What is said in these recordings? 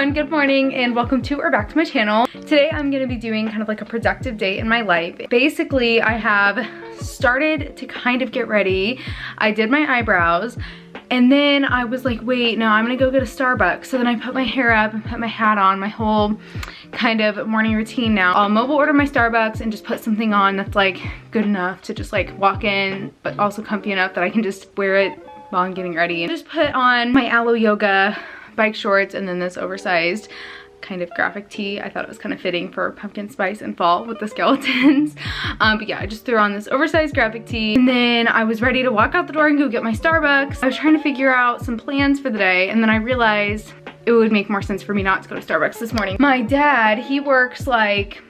everyone, good morning and welcome to or back to my channel. Today I'm going to be doing kind of like a productive day in my life. Basically, I have started to kind of get ready. I did my eyebrows and then I was like, wait, no, I'm gonna go get a Starbucks. So then I put my hair up and put my hat on, my whole kind of morning routine now. I'll mobile order my Starbucks and just put something on that's like good enough to just like walk in, but also comfy enough that I can just wear it while I'm getting ready. And just put on my Alo Yoga bike shorts and then this oversized kind of graphic tee. I thought it was kind of fitting for pumpkin spice and fall with the skeletons. But yeah, I just threw on this oversized graphic tee and then I was ready to walk out the door and go get my Starbucks. I was trying to figure out some plans for the day and then I realized it would make more sense for me not to go to Starbucks this morning. My dad, he works like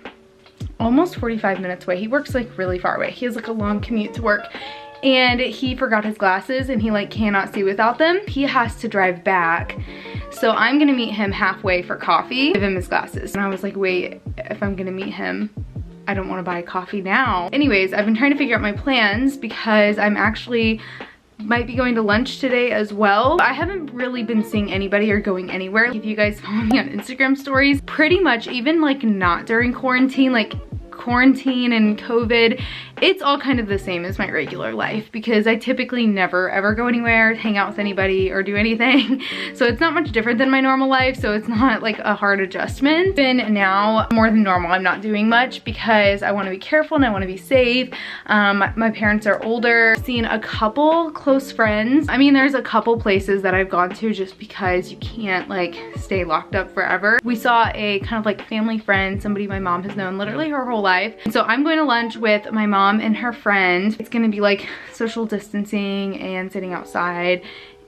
almost 45 minutes away. He works like really far away. He has like a long commute to work and he forgot his glasses and he like cannot see without them. He has to drive back. So I'm gonna meet him halfway for coffee, give him his glasses. And I was like, wait, if I'm gonna meet him, I don't wanna buy coffee now. Anyways, I've been trying to figure out my plans because I'm actually might be going to lunch today as well. I haven't really been seeing anybody or going anywhere. If you guys follow me on Instagram stories, pretty much even like not during quarantine, like quarantine and COVID, it's all kind of the same as my regular life because I typically never ever go anywhere, hang out with anybody or do anything. So it's not much different than my normal life. So it's not like a hard adjustment. Even now, more than normal, I'm not doing much because I want to be careful and I want to be safe. My parents are older. I've seen a couple close friends. I mean, there's a couple places that I've gone to just because you can't like stay locked up forever. We saw a kind of like family friend, somebody my mom has known literally her whole life. And so I'm going to lunch with my mom and her friend. It's gonna be like social distancing and sitting outside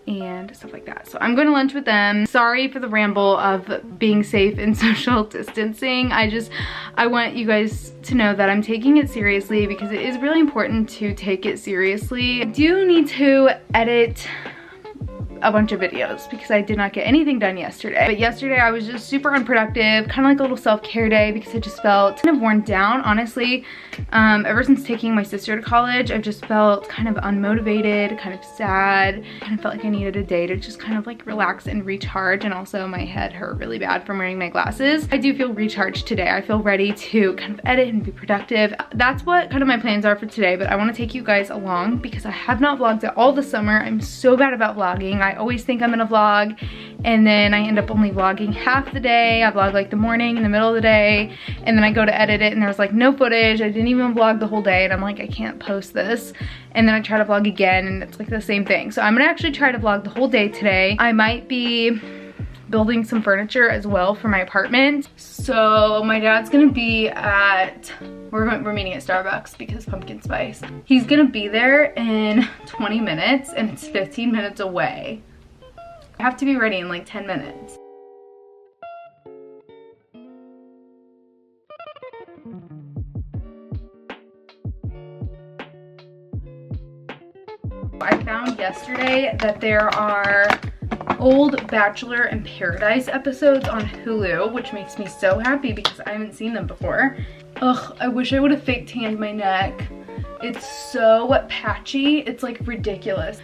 and stuff like that. So I'm going to lunch with them. Sorry for the ramble of being safe and social distancing. I want you guys to know that I'm taking it seriously because it is really important to take it seriously. I do need to edit a bunch of videos because I did not get anything done yesterday. But yesterday I was just super unproductive, kind of like a little self-care day because I just felt kind of worn down, honestly. Ever since taking my sister to college, I've just felt kind of unmotivated, kind of sad. Kind of felt like I needed a day to just kind of like relax and recharge, and also my head hurt really bad from wearing my glasses. I do feel recharged today. I feel ready to kind of edit and be productive. That's what kind of my plans are for today, but I want to take you guys along because I have not vlogged at all this summer. I'm so bad about vlogging. I always think I'm gonna vlog and then I end up only vlogging half the day. I vlog like the morning and the middle of the day and then I go to edit it and there's like no footage. I didn't even vlog the whole day and I'm like, I can't post this. And then I try to vlog again and it's like the same thing. So I'm gonna actually try to vlog the whole day today. I might be building some furniture as well for my apartment. So my dad's gonna be at, we're meeting at Starbucks because pumpkin spice. He's gonna be there in 20 minutes and it's 15 minutes away. I have to be ready in like 10 minutes. I found yesterday that there are old Bachelor in Paradise episodes on Hulu, which makes me so happy because I haven't seen them before. Ugh, I wish I would have fake tanned my neck. It's so patchy, it's like ridiculous.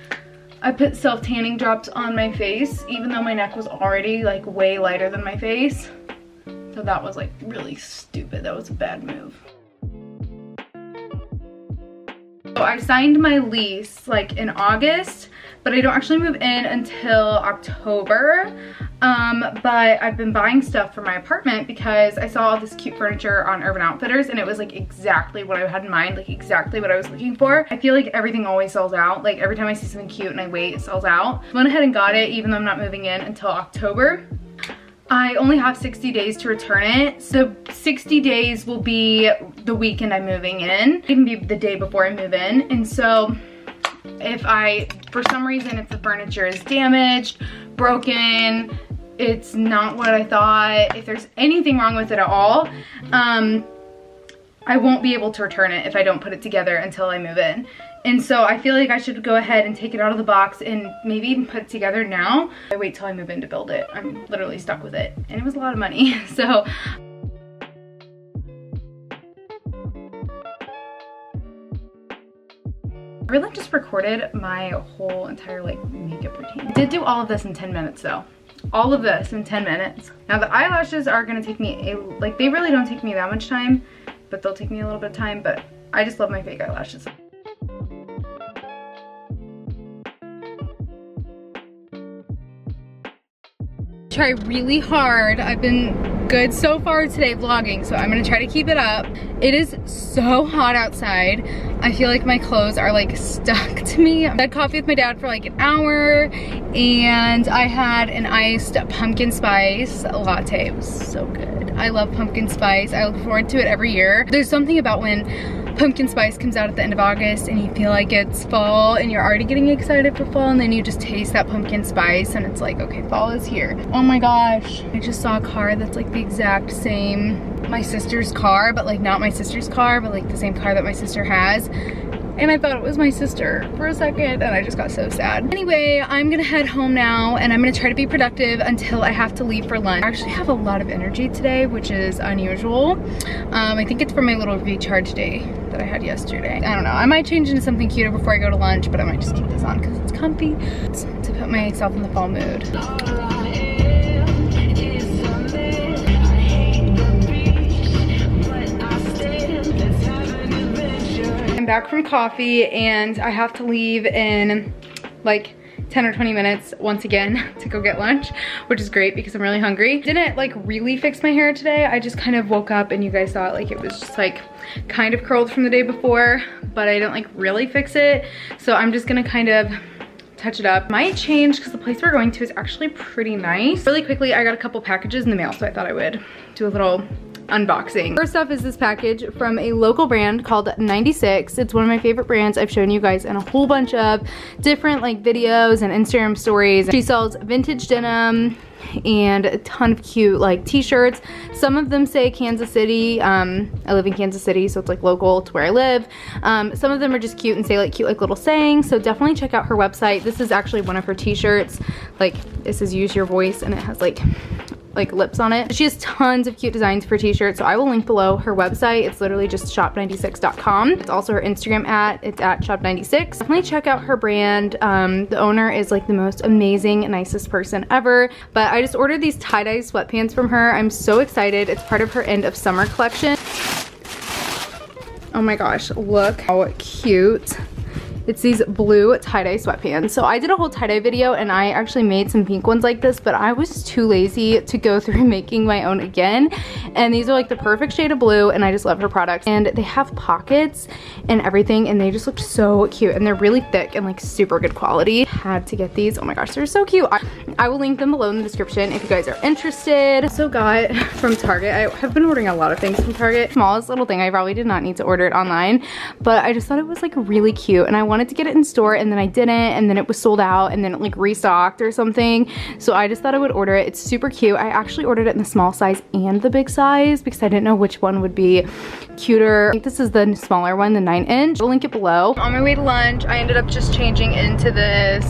I put self-tanning drops on my face even though my neck was already like way lighter than my face. So that was like really stupid. That was a bad move. So I signed my lease like in August, but I don't actually move in until October. But I've been buying stuff for my apartment because I saw all this cute furniture on Urban Outfitters and it was like exactly what I had in mind, like exactly what I was looking for. I feel like everything always sells out. Like every time I see something cute and I wait, it sells out. I went ahead and got it even though I'm not moving in until October. I only have 60 days to return it. So 60 days will be the weekend I'm moving in. It can be the day before I move in. And so if for some reason, if the furniture is damaged, broken, it's not what I thought, if there's anything wrong with it at all, I won't be able to return it if I don't put it together until I move in. And so I feel like I should go ahead and take it out of the box and maybe even put it together now. I wait till I move in to build it. I'm literally stuck with it. And it was a lot of money, so. I really just recorded my whole entire like makeup routine. I did do all of this in 10 minutes though. all of this in 10 minutes. Now the eyelashes are gonna take me like they really don't take me that much time, but they'll take me a little bit of time, but I just love my fake eyelashes. Try really hard. I've been good so far today vlogging, so I'm gonna try to keep it up. It is so hot outside. I feel like my clothes are like stuck to me. I had coffee with my dad for like an hour, and I had an iced pumpkin spice latte. It was so good. I love pumpkin spice. I look forward to it every year. There's something about when pumpkin spice comes out at the end of August and you feel like it's fall and you're already getting excited for fall, and then you just taste that pumpkin spice and it's like, okay, fall is here. Oh my gosh, I just saw a car that's like the exact same, my sister's car, but like not my sister's car, but like the same car that my sister has. And I thought it was my sister for a second, and I just got so sad. Anyway, I'm gonna head home now, and I'm gonna try to be productive until I have to leave for lunch. I actually have a lot of energy today, which is unusual. I think it's from my little recharge day that I had yesterday. I don't know, I might change into something cuter before I go to lunch, but I might just keep this on because it's comfy. It's to put myself in the fall mood. I'm back from coffee and I have to leave in like 10 or 20 minutes once again to go get lunch, which is great because I'm really hungry. Didn't like really fix my hair today. I just kind of woke up and you guys saw it, like it was just like kind of curled from the day before, but I didn't like really fix it. So I'm just gonna kind of touch it up. Might change because the place we're going to is actually pretty nice. Really quickly, I got a couple packages in the mail, so I thought I would do a little unboxing. First up is this package from a local brand called 96. It's one of my favorite brands. I've shown you guys in a whole bunch of different like videos and Instagram stories. She sells vintage denim and a ton of cute like t-shirts. Some of them say Kansas City. I live in Kansas City, so it's like local to where I live. Some of them are just cute and say like cute like little sayings, so definitely check out her website. This is actually one of her t-shirts. Like this is Use Your Voice, and it has like lips on it. She has tons of cute designs for t-shirts, so I will link below her website. It's literally just shop96.com. It's also her Instagram it's at shop96. Definitely check out her brand. The owner is like the most amazing, nicest person ever. But I just ordered these tie-dye sweatpants from her. I'm so excited. It's part of her end of summer collection. Oh my gosh, look how cute. It's these blue tie-dye sweatpants. So I did a whole tie-dye video and I actually made some pink ones like this, but I was too lazy to go through making my own again. And these are like the perfect shade of blue, and I just love her products. And they have pockets and everything, and they just look so cute, and they're really thick and like super good quality. Had to get these. Oh my gosh, they're so cute. I will link them below in the description if you guys are interested. Also got from Target. I have been ordering a lot of things from Target. Smallest little thing. I probably did not need to order it online, but I just thought it was like really cute, and I wanted to get it in store, and then I didn't, and then it was sold out, and then it like restocked or something. So I just thought I would order it. It's super cute. I actually ordered it in the small size and the big size because I didn't know which one would be cuter. I think this is the smaller one, the 9-inch. I'll link it below. On my way to lunch, I ended up just changing into this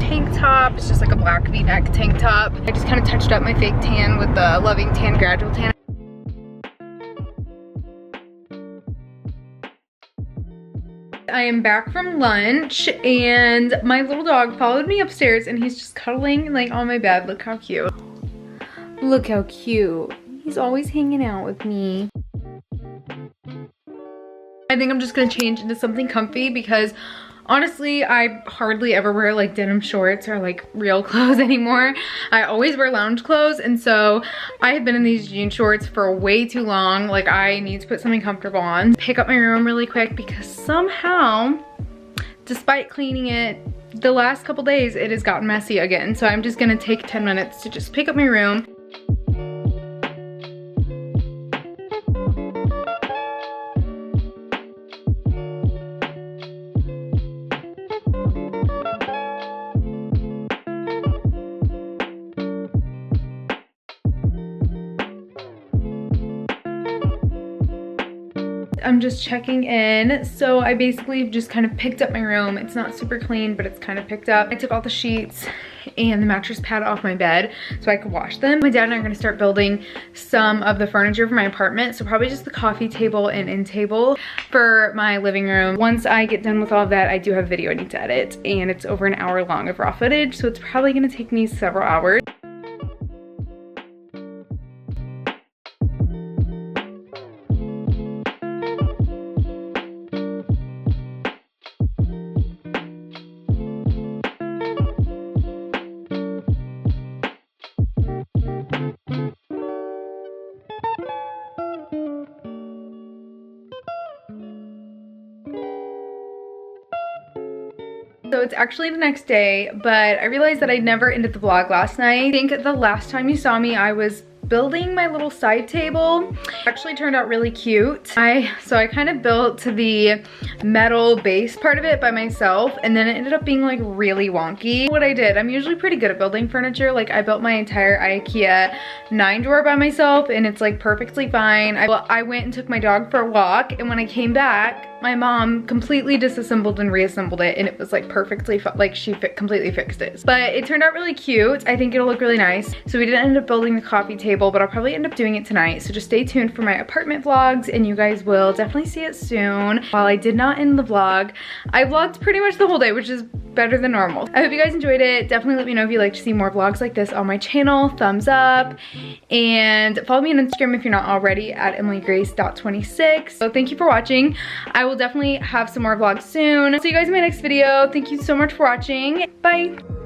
tank top. It's just like a black v-neck tank top. I just kind of touched up my fake tan with the Loving Tan Gradual Tan. I am back from lunch, and my little dog followed me upstairs, and he's just cuddling like on my bed. Look how cute. Look how cute. He's always hanging out with me. I think I'm just gonna change into something comfy because honestly, I hardly ever wear like denim shorts or like real clothes anymore. I always wear lounge clothes, and so I have been in these jean shorts for way too long. Like I need to put something comfortable on. Pick up my room really quick because somehow, despite cleaning it the last couple days, it has gotten messy again. So I'm just gonna take 10 minutes to just pick up my room. I'm just checking in. So I basically just kind of picked up my room. It's not super clean, but it's kind of picked up. I took all the sheets and the mattress pad off my bed so I could wash them. My dad and I are gonna start building some of the furniture for my apartment. So probably just the coffee table and end table for my living room. Once I get done with all of that, I do have a video I need to edit, and it's over an hour long of raw footage. So it's probably gonna take me several hours. So it's actually the next day, but I realized that I never ended the vlog last night. I think the last time you saw me, I was building my little side table. It actually turned out really cute. So I kind of built the metal base part of it by myself, and then it ended up being like really wonky. What I did, I'm usually pretty good at building furniture. Like I built my entire IKEA 9-drawer by myself, and it's like perfectly fine. I went and took my dog for a walk, and when I came back, my mom completely disassembled and reassembled it, and it was like perfectly, like she completely fixed it. But it turned out really cute. I think it'll look really nice. So we didn't end up building the coffee table, but I'll probably end up doing it tonight. So just stay tuned for my apartment vlogs, and you guys will definitely see it soon. While I did not end the vlog, I vlogged pretty much the whole day, which is better than normal. I hope you guys enjoyed it. Definitely let me know if you'd like to see more vlogs like this on my channel. Thumbs up, and follow me on Instagram if you're not already at emilygrace.26. So thank you for watching. I will definitely have some more vlogs soon. See you guys in my next video. Thank you so much for watching. Bye.